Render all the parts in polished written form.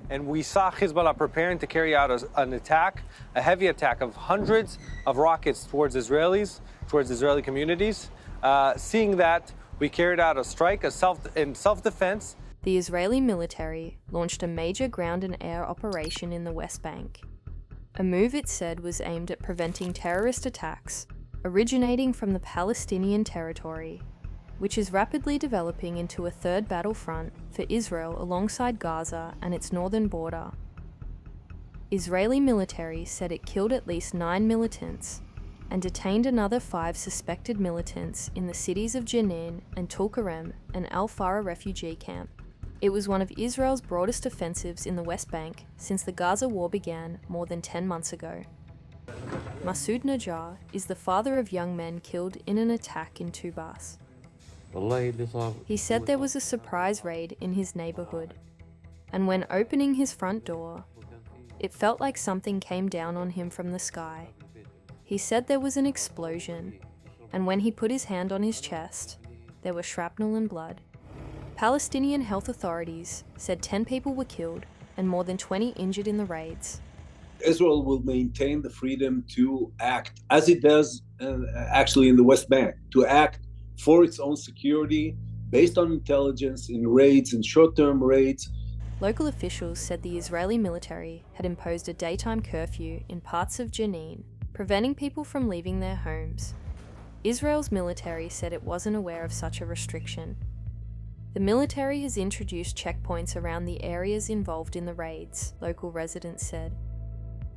and we saw Hezbollah preparing to carry out an attack, a heavy attack of hundreds of rockets towards Israelis, towards Israeli communities. Seeing that, we carried out a strike in self-defense. The Israeli military launched a major ground and air operation in the West Bank. A move it said was aimed at preventing terrorist attacks originating from the Palestinian territory, which is rapidly developing into a third battlefront for Israel alongside Gaza and its northern border. Israeli military said it killed at least 9 militants and detained another 5 suspected militants in the cities of Jenin and Tulkarem and Al-Farah refugee camp. It was one of Israel's broadest offensives in the West Bank since the Gaza war began more than 10 months ago. Masoud Najjar is the father of young men killed in an attack in Tubas. He said there was a surprise raid in his neighborhood, and when opening his front door, it felt like something came down on him from the sky. He said there was an explosion, and when he put his hand on his chest, there was shrapnel and blood. Palestinian health authorities said 10 people were killed and more than 20 injured in the raids. Israel will maintain the freedom to act as it does actually in the West Bank, to act for its own security based on intelligence in raids and short-term raids. Local officials said the Israeli military had imposed a daytime curfew in parts of Jenin, preventing people from leaving their homes. Israel's military said it wasn't aware of such a restriction. The military has introduced checkpoints around the areas involved in the raids, local residents said.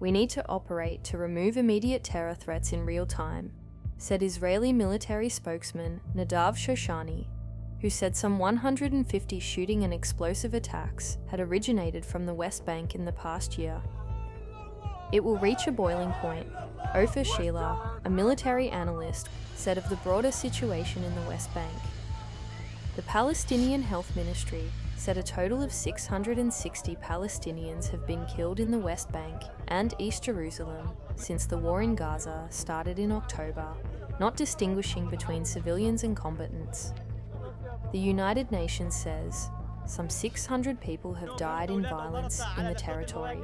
We need to operate to remove immediate terror threats in real time, said Israeli military spokesman Nadav Shoshani, who said some 150 shooting and explosive attacks had originated from the West Bank in the past year. It will reach a boiling point, Ofer Sheila, a military analyst, said of the broader situation in the West Bank. The Palestinian Health Ministry said a total of 660 Palestinians have been killed in the West Bank and East Jerusalem since the war in Gaza started in October, not distinguishing between civilians and combatants. The United Nations says some 600 people have died in violence in the territory,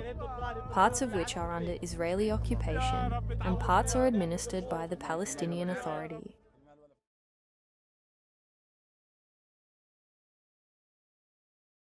parts of which are under Israeli occupation and parts are administered by the Palestinian Authority.